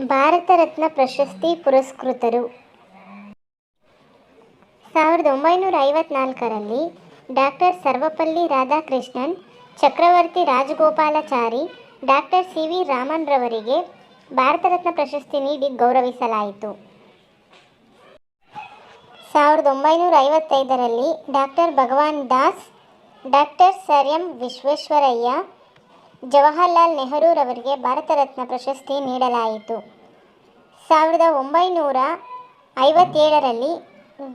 ಭಾರತ ರತ್ನ ಪ್ರಶಸ್ತಿ ಪುರಸ್ಕೃತರು. 1954ರಲ್ಲಿ doctor Sarvepalli Radhakrishnan, Chakravarti Rajagopalachari, doctor C V. Raman ರವರಿಗೆ ಭಾರತ ರತ್ನ ಪ್ರಶಸ್ತಿ ನೀಡಿ ಗೌರವಿಸಲಾಯಿತು. 1955ರಲ್ಲಿ doctor Bhagwan Das, doctor sir M Visvesvaraya, Jawaharlal Nehru ರವರಿಗೆ ಭಾರತ ರತ್ನ ಪ್ರಶಸ್ತಿ ನೀಡಲಾಯಿತು. 1957ರಲ್ಲಿ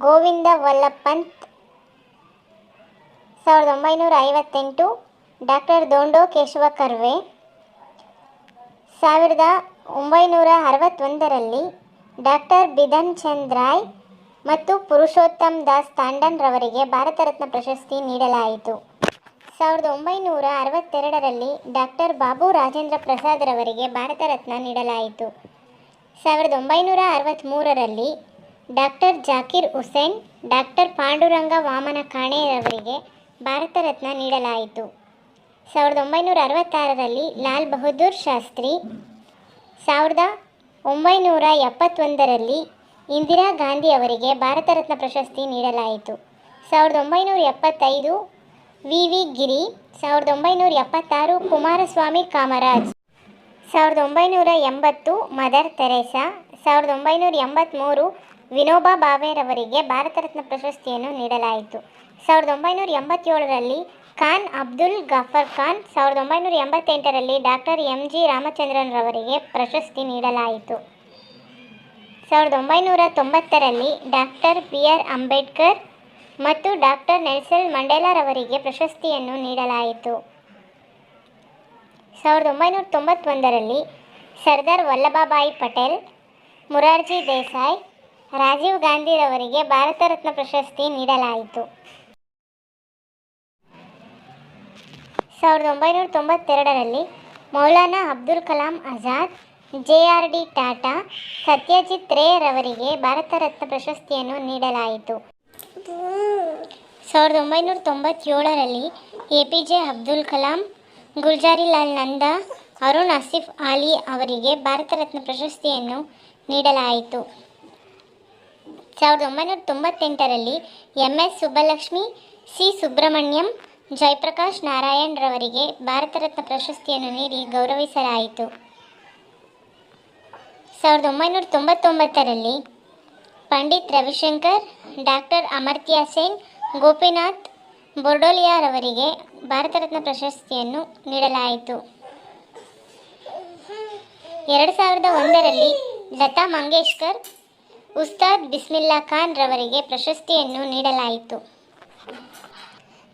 ಗೋವಿಂದ ವಲ್ಲಭ ಪಂತ್, 1958 ಡಾಕ್ಟರ್ ದೋಂಡೋ ಕೇಶವ ಕರ್ವೆ, 1961ರಲ್ಲಿ ಡಾಕ್ಟರ್ ಬಿಧನ್ ಚಂದ್ ರಾಯ್ ಮತ್ತು ಪುರುಷೋತ್ತಮ್ ದಾಸ್ ತಾಂಡನ್ ರವರಿಗೆ ಭಾರತ ರತ್ನ ಪ್ರಶಸ್ತಿ ನೀಡಲಾಯಿತು. 1962ರಲ್ಲಿ ಡಾಕ್ಟರ್ ಬಾಬು ರಾಜೇಂದ್ರ ಪ್ರಸಾದ್ ರವರಿಗೆ ಭಾರತ ರತ್ನ ನೀಡಲಾಯಿತು. 1963ರಲ್ಲಿ ಡಾಕ್ಟರ್ ಜಾಕಿರ್ ಹುಸೇನ್, ಡಾಕ್ಟರ್ ಪಾಂಡುರಂಗ ವಾಮನ ಕಾಣೆ ರವರಿಗೆ ಭಾರತ ರತ್ನ ನೀಡಲಾಯಿತು. 1966ರಲ್ಲಿ ಲಾಲ್ ಬಹದ್ದೂರ್ ಶಾಸ್ತ್ರಿ, 1971ರಲ್ಲಿ ಇಂದಿರಾ ಗಾಂಧಿ ಅವರಿಗೆ ಭಾರತ ರತ್ನ ಪ್ರಶಸ್ತಿ ನೀಡಲಾಯಿತು. 1975 V Giri, 1976 Kumaraswami Kamaraj, 1980 mother Teresa, 1983 Vinoba Bhave ರವರಿಗೆ ಭಾರತ ರತ್ನ ಪ್ರಶಸ್ತಿಯನ್ನು ನೀಡಲಾಯಿತು. 1987ರಲ್ಲಿ ಖಾನ್ ಅಬ್ದುಲ್ ಗಫಾರ್ ಖಾನ್, 1988ರಲ್ಲಿ ಡಾಕ್ಟರ್ ಎಂ ಜಿ ರಾಮಚಂದ್ರನ್ ರವರಿಗೆ ಪ್ರಶಸ್ತಿ ನೀಡಲಾಯಿತು. 1990ರಲ್ಲಿ ಡಾಕ್ಟರ್ ಬಿ ಆರ್ ಅಂಬೇಡ್ಕರ್ ಮತ್ತು ಡಾಕ್ಟರ್ ನೆಲ್ಸನ್ ಮಂಡೇಲಾ ರವರಿಗೆ ಪ್ರಶಸ್ತಿಯನ್ನು ನೀಡಲಾಯಿತು. 1991ರಲ್ಲಿ ಸರ್ದಾರ್ ವಲ್ಲಭಭಾಯಿ ಪಟೇಲ್, ಮೊರಾರ್ಜಿ ದೇಸಾಯಿ, ರಾಜೀವ್ ಗಾಂಧಿ ರವರಿಗೆ ಭಾರತ ರತ್ನ ಪ್ರಶಸ್ತಿ ನೀಡಲಾಯಿತು. 1992ರಲ್ಲಿ ಮೌಲಾನಾ ಅಬುಲ್ ಕಲಾಂ ಆಜಾದ್, ಜೆ.ಆರ್.ಡಿ. ಟಾಟಾ, ಸತ್ಯಜಿತ್ ರೇ ರವರಿಗೆ ಭಾರತ ರತ್ನ ಪ್ರಶಸ್ತಿಯನ್ನು ನೀಡಲಾಯಿತು. 1997ರಲ್ಲಿ ಎ.ಪಿ.ಜೆ. ಅಬ್ದುಲ್ ಕಲಾಂ, ಗುಲ್ಜಾರಿಲಾಲ್ ನಂದಾ, ಅರುಣ್ ಆಸಿಫ್ ಅಲಿ ಅವರಿಗೆ ಭಾರತ ರತ್ನ ಪ್ರಶಸ್ತಿಯನ್ನು ನೀಡಲಾಯಿತು. 1998ರಲ್ಲಿ ಎಂ.ಎಸ್. ಸುಬ್ಬಲಕ್ಷ್ಮಿ, ಸಿ. ಸುಬ್ರಹ್ಮಣ್ಯಂ, ಜಯಪ್ರಕಾಶ್ ನಾರಾಯಣ್ ರವರಿಗೆ ಭಾರತ ರತ್ನ ಪ್ರಶಸ್ತಿಯನ್ನು ನೀಡಿ ಗೌರವಿಸಲಾಯಿತು. 1999ರಲ್ಲಿ ಪಂಡಿತ್ ರವಿಶಂಕರ್, ಡಾಕ್ಟರ್ ಅಮರ್ತ್ಯ ಸೇನ್, ಗೋಪಿನಾಥ್ ಬೋರ್ಡೋಲಿಯಾ ರವರಿಗೆ ಭಾರತ ರತ್ನ ಪ್ರಶಸ್ತಿಯನ್ನು ನೀಡಲಾಯಿತು. 2001ರಲ್ಲಿ ಲತಾ ಮಂಗೇಶ್ಕರ್, ಉಸ್ತಾದ್ ಬಿಸ್ಮಿಲ್ಲಾ ಖಾನ್ ರವರಿಗೆ ಪ್ರಶಸ್ತಿಯನ್ನು ನೀಡಲಾಯಿತು.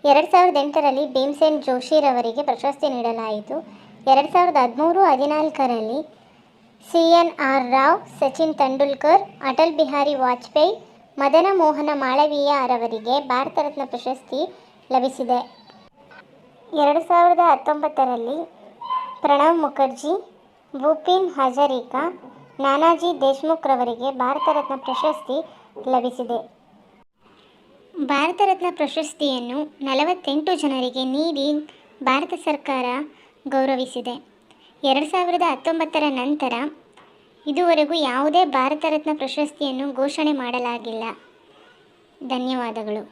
2008ರಲ್ಲಿ ಭೀಮ್ಸೇನ್ ಜೋಶಿ ರವರಿಗೆ ಪ್ರಶಸ್ತಿ ನೀಡಲಾಯಿತು. 2013-14ರಲ್ಲಿ ಸಿ.ಎನ್.ಆರ್. ರಾವ್, ಸಚಿನ್ ತೆಂಡೂಲ್ಕರ್, ಅಟಲ್ ಬಿಹಾರಿ ವಾಜಪೇಯಿ, ಮದನ ಮೋಹನ ಮಾಳವೀಯ ರವರಿಗೆ ಭಾರತ ರತ್ನ ಪ್ರಶಸ್ತಿ ಲಭಿಸಿದೆ. 2019ರಲ್ಲಿ ಪ್ರಣವ್ ಮುಖರ್ಜಿ, ಭೂಪೇನ್ ಹಜಾರಿಕಾ, ನಾನಾಜಿ ದೇಶ್ಮುಖ್ ರವರಿಗೆ ಭಾರತ ರತ್ನ ಪ್ರಶಸ್ತಿ ಲಭಿಸಿದೆ. ಭಾರತ ರತ್ನ ಪ್ರಶಸ್ತಿಯನ್ನು 48 ಜನರಿಗೆ ನೀಡಿ ಭಾರತ ಸರ್ಕಾರ ಗೌರವಿಸಿದೆ. 2019ರ ನಂತರ ಇದುವರೆಗೂ ಯಾವುದೇ ಭಾರತ ರತ್ನ ಪ್ರಶಸ್ತಿಯನ್ನು ಘೋಷಣೆ ಮಾಡಲಾಗಿಲ್ಲ. ಧನ್ಯವಾದಗಳು.